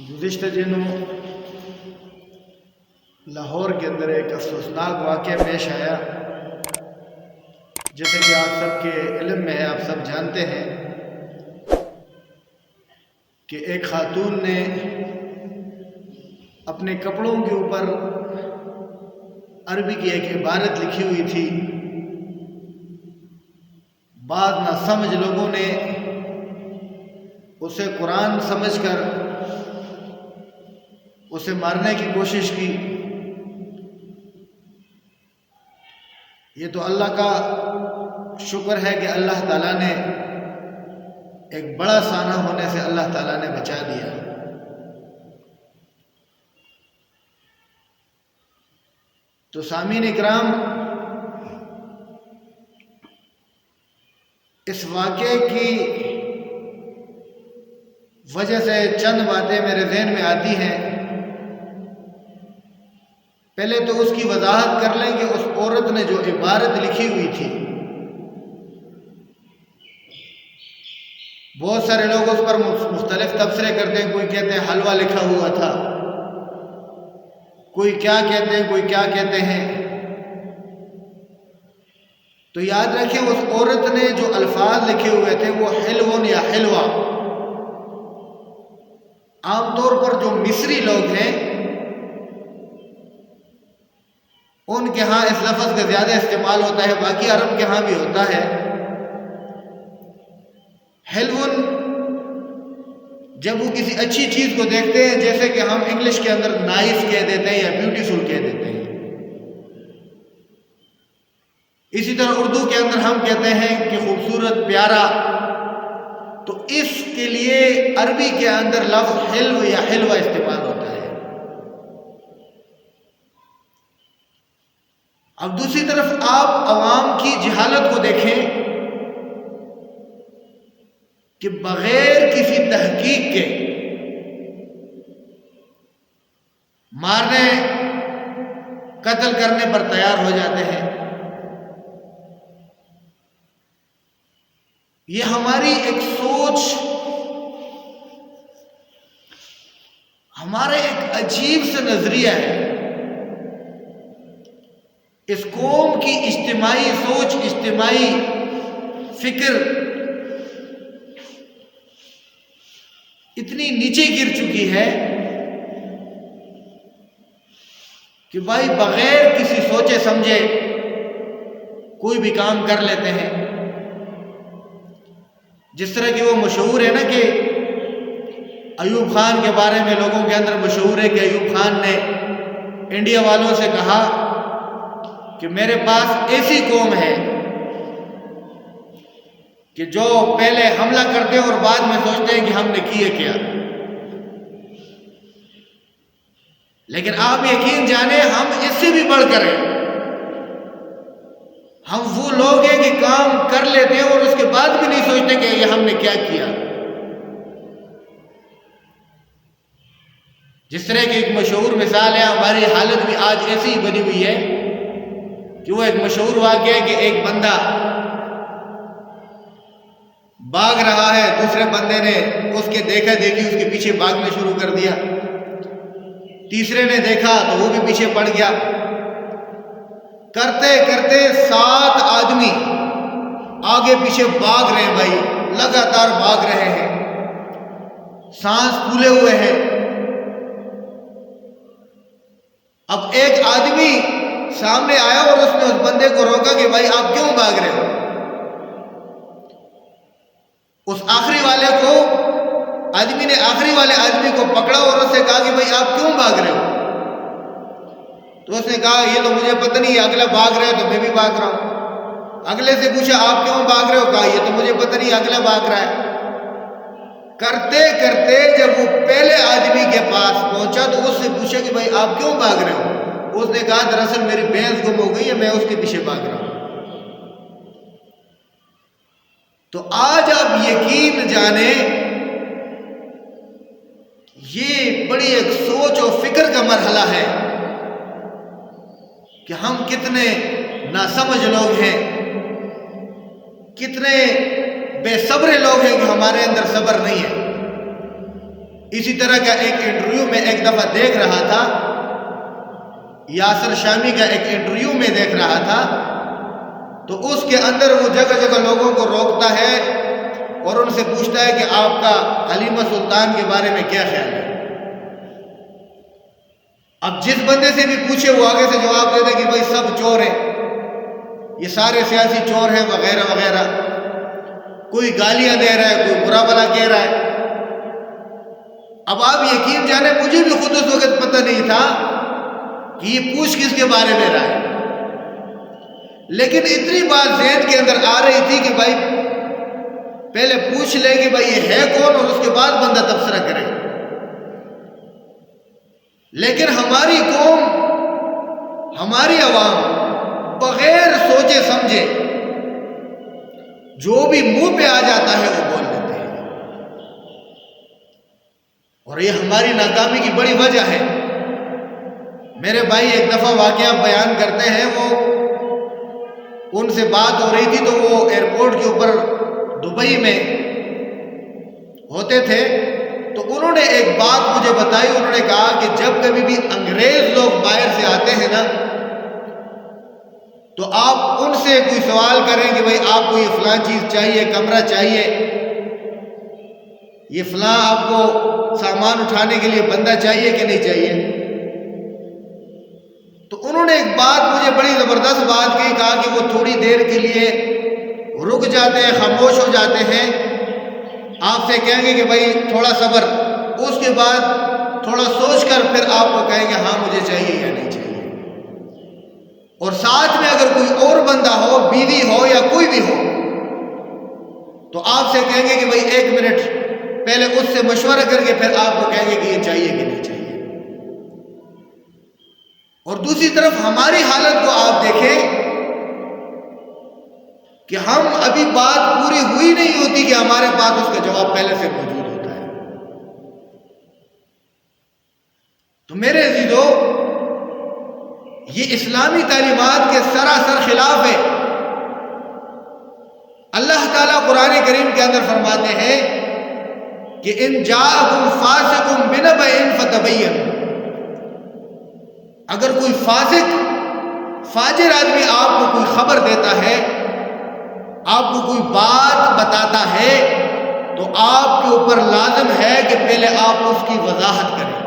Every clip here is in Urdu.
گزشتہ دنوں لاہور کے اندر ایک افسوسناک واقعہ پیش آیا، جیسے کہ آپ سب کے علم میں ہے، آپ سب جانتے ہیں کہ ایک خاتون نے اپنے کپڑوں کے اوپر عربی کی ایک عبارت لکھی ہوئی تھی۔ بعض ناسمجھ لوگوں نے اسے قرآن سمجھ کر اسے مارنے کی کوشش کی۔ یہ تو اللہ کا شکر ہے کہ اللہ تعالیٰ نے ایک بڑا سانحہ ہونے سے اللہ تعالیٰ نے بچا دیا۔ تو سامعین اکرام، اس واقعے کی وجہ سے چند باتیں میرے ذہن میں آتی ہیں۔ پہلے تو اس کی وضاحت کر لیں کہ اس عورت نے جو عبارت لکھی ہوئی تھی، بہت سارے لوگ اس پر مختلف تبصرے کرتے ہیں۔ کوئی کہتے ہیں حلوہ لکھا ہوا تھا، کوئی کیا کہتے ہیں، کوئی کیا کہتے ہیں۔ تو یاد رکھیں، اس عورت نے جو الفاظ لکھے ہوئے تھے وہ حلون یا حلوہ۔ عام طور پر جو مصری لوگ ہیں ان کے ہاں اس لفظ کا زیادہ استعمال ہوتا ہے، باقی عرب کے ہاں بھی ہوتا ہے۔ حلون جب وہ کسی اچھی چیز کو دیکھتے ہیں، جیسے کہ ہم انگلش کے اندر نائس کہہ دیتے ہیں یا بیوٹیفل کہہ دیتے ہیں، اسی طرح اردو کے اندر ہم کہتے ہیں کہ خوبصورت، پیارا۔ تو اس کے لیے عربی کے اندر لفظ حلو یا حلوہ استعمال ہوتا ہے۔ اب دوسری طرف آپ عوام کی جہالت کو دیکھیں کہ بغیر کسی تحقیق کے مارنے، قتل کرنے پر تیار ہو جاتے ہیں۔ یہ ہماری ایک سوچ، ہمارا ایک عجیب سا نظریہ ہے۔ اس قوم کی اجتماعی سوچ، اجتماعی فکر اتنی نیچے گر چکی ہے کہ بھائی بغیر کسی سوچے سمجھے کوئی بھی کام کر لیتے ہیں۔ جس طرح کہ وہ مشہور ہے نا کہ ایوب خان کے بارے میں لوگوں کے اندر مشہور ہے کہ ایوب خان نے انڈیا والوں سے کہا کہ میرے پاس ایسی قوم ہے کہ جو پہلے حملہ کرتے ہیں اور بعد میں سوچتے ہیں کہ ہم نے کیا کیا۔ لیکن آپ یقین جانیں، ہم اس سے بھی بڑھ کر ہیں۔ ہم وہ لوگ ہیں کہ کام کر لیتے ہیں اور اس کے بعد بھی نہیں سوچتے کہ یہ ہم نے کیا کیا۔ جس طرح کی ایک مشہور مثال ہے، ہماری حالت بھی آج ایسی ہی بنی ہوئی ہے کہ وہ ایک مشہور واقعہ ہے کہ ایک بندہ بھاگ رہا ہے، دوسرے بندے نے اس کے دیکھا دیکھی اس کے پیچھے بھاگنا شروع کر دیا، تیسرے نے دیکھا تو وہ بھی پیچھے پڑ گیا۔ کرتے کرتے 7 آدمی آگے پیچھے بھاگ رہے ہیں، بھائی لگاتار بھاگ رہے ہیں، سانس پھولے ہوئے ہیں۔ اب ایک آدمی سامنے آیا اور اس نے اس بندے کو روکا کہ بھائی آپ کیوں بھاگ رہے ہو؟ اس آخری والے کو، آدمی نے آخری والے آدمی کو پکڑا اور اس سے کہا کہ بھائی آپ کیوں بھاگ رہے ہو؟ تو اس نے کہا یہ تو مجھے پتہ نہیں، اگلا بھاگ رہا ہے تو میں بھی بھاگ رہا ہوں۔ اگلے سے پوچھا آپ کیوں بھاگ رہے ہو؟ کہا یہ تو مجھے پتہ نہیں، اگلا بھاگ رہا ہے۔ کرتے کرتے جب وہ پہلے آدمی کے پاس پہنچا تو اس سے پوچھا کہ بھائی آپ کیوں بھاگ رہے ہو؟ اس نے کہا دراصل میری بھینس گم ہو گئی ہے، میں اس کے پیچھے بھاگ رہا ہوں۔ تو آج آپ یقین جانیں، یہ بڑی ایک سوچ اور فکر کا مرحلہ ہے کہ ہم کتنے ناسمجھ لوگ ہیں، کتنے بے صبر لوگ ہیں کہ ہمارے اندر صبر نہیں ہے۔ اسی طرح کا ایک انٹرویو میں ایک دفعہ دیکھ رہا تھا، یاسر شامی کا ایک انٹرویو میں دیکھ رہا تھا، تو اس کے اندر وہ جگہ جگہ لوگوں کو روکتا ہے اور ان سے پوچھتا ہے کہ آپ کا حلیمہ سلطان کے بارے میں کیا خیال ہے۔ اب جس بندے سے بھی پوچھے وہ آگے سے جواب دیتا ہے کہ بھائی سب چور ہیں، یہ سارے سیاسی چور ہیں وغیرہ وغیرہ، کوئی گالیاں دے رہا ہے، کوئی برا بھلا کہہ رہا ہے۔ اب آپ یقین جانے مجھے بھی خود اس وقت پتہ نہیں تھا کہ یہ پوچھ کس کے بارے میں رہا ہے، لیکن اتنی بات ذہن کے اندر آ رہی تھی کہ بھائی پہلے پوچھ لے کہ بھائی یہ ہے کون اور اس کے بعد بندہ تبصرہ کرے۔ لیکن ہماری قوم، ہماری عوام بغیر سوچے سمجھے جو بھی منہ پہ آ جاتا ہے وہ بول دیتے ہیں، اور یہ ہماری ناکامی کی بڑی وجہ ہے۔ میرے بھائی ایک دفعہ واقعہ بیان کرتے ہیں، وہ ان سے بات ہو رہی تھی تو وہ ایئرپورٹ کے اوپر دبئی میں ہوتے تھے، تو انہوں نے ایک بات مجھے بتائی۔ انہوں نے کہا کہ جب کبھی بھی انگریز لوگ باہر سے آتے ہیں نا تو آپ ان سے کوئی سوال کریں کہ بھائی آپ کو یہ فلاں چیز چاہیے، کمرہ چاہیے، یہ فلاں آپ کو سامان اٹھانے کے لیے بندہ چاہیے کہ نہیں چاہیے، تو انہوں نے ایک بات مجھے بڑی زبردست بات کی، کہا کہ وہ تھوڑی دیر کے لیے رک جاتے ہیں، خاموش ہو جاتے ہیں، آپ سے کہیں گے کہ بھائی تھوڑا صبر، اس کے بعد تھوڑا سوچ کر پھر آپ کو کہیں گے ہاں مجھے چاہیے یا نہیں چاہیے۔ اور ساتھ میں اگر کوئی اور بندہ ہو، بیوی ہو یا کوئی بھی ہو، تو آپ سے کہیں گے کہ بھائی 1 منٹ پہلے اس سے مشورہ کر کے پھر آپ کو کہیں گے کہ یہ چاہیے کہ نہیں چاہیے۔ اور دوسری طرف ہماری حالت کو آپ دیکھیں کہ ہم ابھی بات پوری ہوئی نہیں ہوتی کہ ہمارے پاس اس کا جواب پہلے سے موجود ہوتا ہے۔ تو میرے عزیزو، یہ اسلامی تعلیمات کے سراسر خلاف ہے۔ اللہ تعالیٰ قرآن کریم کے اندر فرماتے ہیں کہ ان جاءکم فاسق بنبأ فتبینوا، اگر کوئی فاسق فاجر آدمی آپ کو کوئی خبر دیتا ہے، آپ کو کوئی بات بتاتا ہے، تو آپ کے اوپر لازم ہے کہ پہلے آپ اس کی وضاحت کریں۔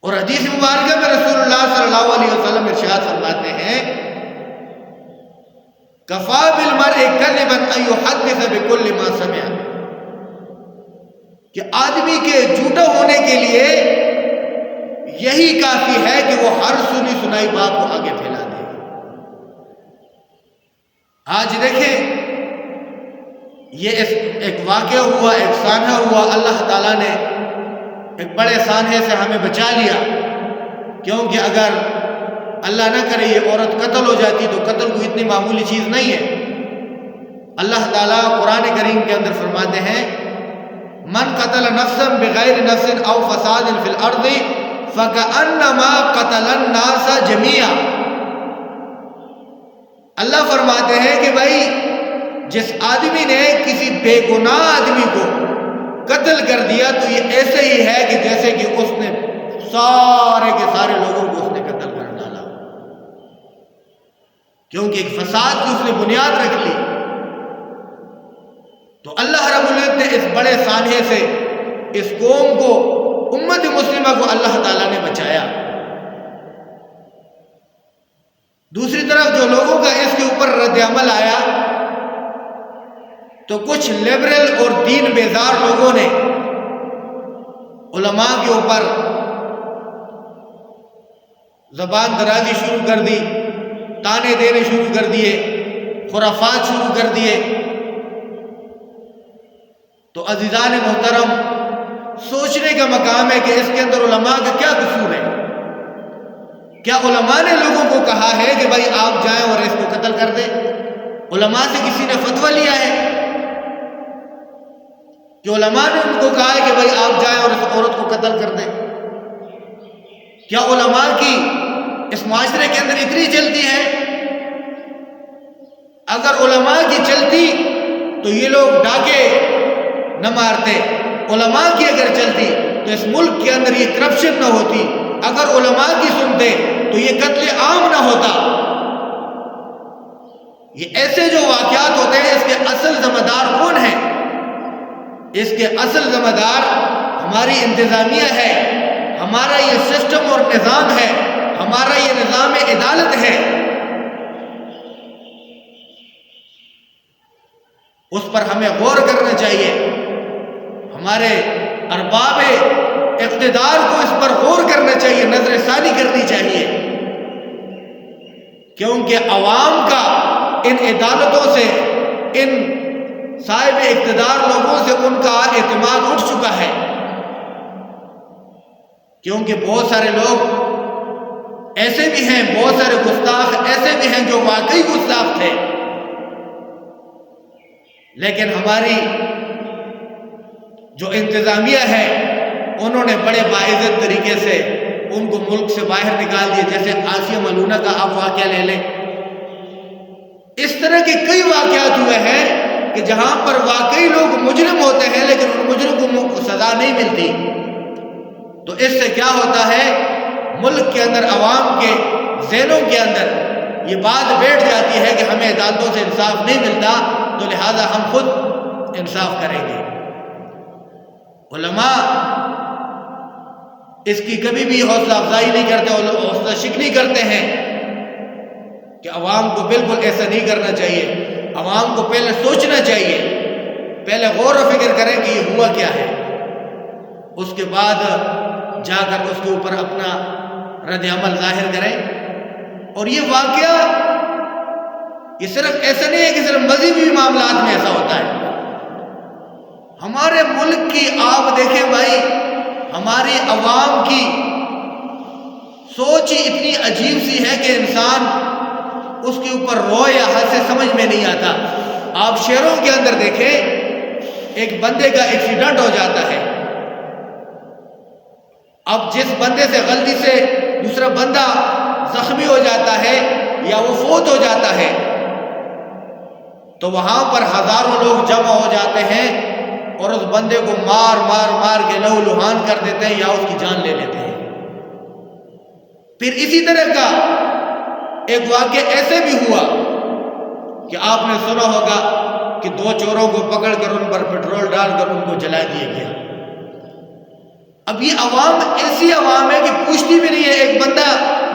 اور حدیث مبارکہ میں رسول اللہ صلی اللہ علیہ وسلم ارشاد فرماتے ہیں کفا بالمرء کذبا ان یحدث بکل ما سمع، کہ آدمی کے جھوٹا ہونے کے لیے یہی کافی ہے کہ وہ ہر سنی سنائی بات کو آگے پھیلا دے۔ آج دیکھیں یہ ایک واقعہ ہوا، ایک سانحہ ہوا، اللہ تعالیٰ نے ایک بڑے سانحے سے ہمیں بچا لیا، کیونکہ اگر اللہ نہ کرے یہ عورت قتل ہو جاتی تو قتل کوئی اتنی معمولی چیز نہیں ہے۔ اللہ تعالیٰ قرآن کریم کے اندر فرماتے ہیں من قتل نفسا بغیر نفس او فساد فی الارض فکأنما قتل الناس جميعا۔ اللہ فرماتے ہیں کہ بھائی جس آدمی نے کسی بے گناہ آدمی کو قتل کر دیا تو یہ ایسے ہی ہے کہ جیسے کہ اس نے سارے کے سارے لوگوں کو اس نے قتل کر ڈالا، کیونکہ ایک فساد کی اس نے بنیاد رکھ لی۔ تو اللہ رب العزت نے اس بڑے سانحے سے اس قوم کو، امت مسلمہ کو اللہ تعالیٰ نے بچایا۔ دوسری طرف جو لوگوں کا اس کے اوپر رد عمل آیا تو کچھ لبرل اور دین بیزار لوگوں نے علماء کے اوپر زبان درازی شروع کر دی، تانے دینے شروع کر دیے، خرافات شروع کر دیے۔ تو عزیزان محترم، سوچنے کا مقام ہے کہ اس کے اندر علماء کا کیا قصور ہے؟ کیا علماء نے لوگوں کو کہا ہے کہ بھائی آپ جائیں اور اس کو قتل کر دیں؟ علماء سے کسی نے فتویٰ لیا ہے کہ علماء نے ان کو کہا ہے کہ بھائی آپ جائیں اور اس عورت کو قتل کر دیں؟ کیا علماء کی اس معاشرے کے اندر اتنی چلتی ہے؟ اگر علماء کی چلتی تو یہ لوگ ڈاکے نہ مارتے، علماء کی اگر چلتی تو اس ملک کے اندر یہ کرپشن نہ ہوتی، اگر علماء کی سنتے تو یہ قتل عام نہ ہوتا۔ یہ ایسے جو واقعات ہوتے ہیں اس کے اصل ذمہ دار کون ہیں؟ اس کے اصل ذمہ دار ہماری انتظامیہ ہے، ہمارا یہ سسٹم اور نظام ہے، ہمارا یہ نظام عدالت ہے۔ اس پر ہمیں غور کرنا چاہیے، ہمارے ارباب اقتدار کو اس پر غور کرنا چاہیے، نظر ثانی کرنی چاہیے، کیونکہ عوام کا ان عدالتوں سے، ان صاحب اقتدار لوگوں سے ان کا اعتماد اٹھ چکا ہے، کیونکہ بہت سارے لوگ ایسے بھی ہیں، بہت سارے گستاخ ایسے بھی ہیں جو واقعی گستاخ تھے، لیکن ہماری جو انتظامیہ ہے انہوں نے بڑے باعزت طریقے سے ان کو ملک سے باہر نکال دیا۔ جیسے آسیہ ملونہ کا آپ واقعہ لے لیں، اس طرح کے کئی واقعات ہوئے ہیں کہ جہاں پر واقعی لوگ مجرم ہوتے ہیں لیکن ان مجرم کو سزا نہیں ملتی۔ تو اس سے کیا ہوتا ہے، ملک کے اندر عوام کے ذہنوں کے اندر یہ بات بیٹھ جاتی ہے کہ ہمیں عدالتوں سے انصاف نہیں ملتا، تو لہذا ہم خود انصاف کریں گے۔ علماء اس کی کبھی بھی حوصلہ افزائی نہیں کرتے، حوصلہ شکنی کرتے ہیں کہ عوام کو بالکل ایسا نہیں کرنا چاہیے، عوام کو پہلے سوچنا چاہیے، پہلے غور و فکر کریں کہ یہ ہوا کیا ہے، اس کے بعد جا کر اس کے اوپر اپنا رد عمل ظاہر کریں۔ اور یہ واقعہ یہ صرف ایسا نہیں ہے کہ صرف مذہبی معاملات میں ایسا ہوتا ہے، ہمارے ملک کی آپ دیکھیں بھائی، ہماری عوام کی سوچ ہی اتنی عجیب سی ہے کہ انسان اس کے اوپر روئے یا ہنسے سمجھ میں نہیں آتا۔ آپ شہروں کے اندر دیکھیں، ایک بندے کا ایکسیڈنٹ ہو جاتا ہے، اب جس بندے سے غلطی سے دوسرا بندہ زخمی ہو جاتا ہے یا وہ فوت ہو جاتا ہے تو وہاں پر ہزاروں لوگ جمع ہو جاتے ہیں اور اس بندے کو مار مار مار کے لہو لہان کر دیتے ہیں یا اس کی جان لے لیتے ہیں۔ پھر اسی طرح کا ایک واقعہ ایسے بھی ہوا کہ آپ نے سنا ہوگا کہ 2 چوروں کو پکڑ کر ان پر پیٹرول ڈال کر ان کو جلا دیا گیا۔ اب یہ عوام ایسی عوام ہے کہ پوچھتی بھی نہیں ہے، ایک بندہ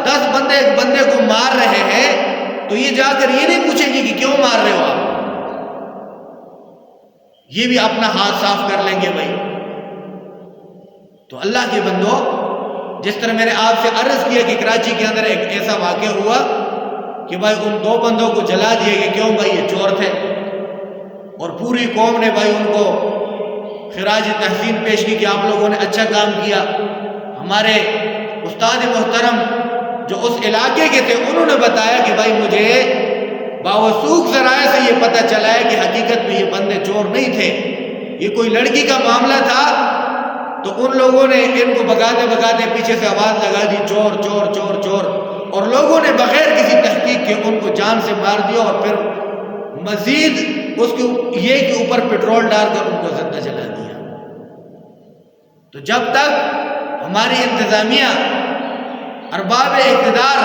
10 بندے ایک بندے کو مار رہے ہیں تو یہ جا کر یہ نہیں پوچھیں گے کہ کیوں مار رہے ہو آپ، یہ بھی اپنا ہاتھ صاف کر لیں گے بھائی۔ تو اللہ کے بندو، جس طرح میں نے آپ سے عرض کیا کہ کراچی کے اندر ایک ایسا واقعہ ہوا کہ بھائی ان 2 بندوں کو جلا دیے گئے، کیوں بھائی یہ چور تھے، اور پوری قوم نے بھائی ان کو خراج تحسین پیش کی کہ آپ لوگوں نے اچھا کام کیا۔ ہمارے استاد محترم جو اس علاقے کے تھے انہوں نے بتایا کہ بھائی مجھے باوثوق ذرائع سے یہ پتہ چلا ہے کہ حقیقت میں یہ بندے چور نہیں تھے، یہ کوئی لڑکی کا معاملہ تھا، تو ان لوگوں نے ان کو بگاتے بگاتے پیچھے سے آواز لگا دی چور چور چور چور، اور لوگوں نے بغیر کسی تحقیق کے ان کو جان سے مار دیا اور پھر مزید اس کے اوپر پیٹرول ڈال کر ان کو زندہ جلا دیا۔ تو جب تک ہماری انتظامیہ ارباب اقتدار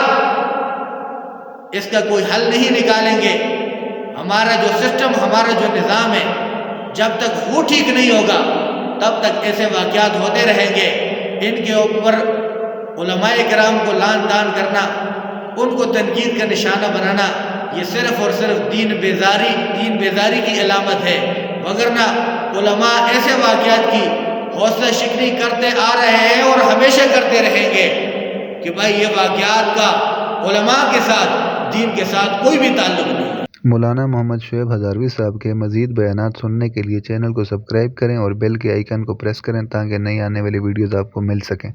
اس کا کوئی حل نہیں نکالیں گے، ہمارا جو سسٹم، ہمارا جو نظام ہے، جب تک وہ ٹھیک نہیں ہوگا تب تک ایسے واقعات ہوتے رہیں گے۔ ان کے اوپر علماء کرام کو لعن طعن کرنا، ان کو تنقید کا نشانہ بنانا، یہ صرف اور صرف دین بیزاری کی علامت ہے، وگرنہ علماء ایسے واقعات کی حوصلہ شکنی کرتے آ رہے ہیں اور ہمیشہ کرتے رہیں گے کہ بھائی یہ واقعات کا علماء کے ساتھ، دین کے ساتھ کوئی بھی تعلق نہیں۔ مولانا محمد شعیب ہزاروی صاحب کے مزید بیانات سننے کے لیے چینل کو سبسکرائب کریں اور بیل کے آئیکن کو پریس کریں تاکہ نئی آنے والی ویڈیوز آپ کو مل سکیں۔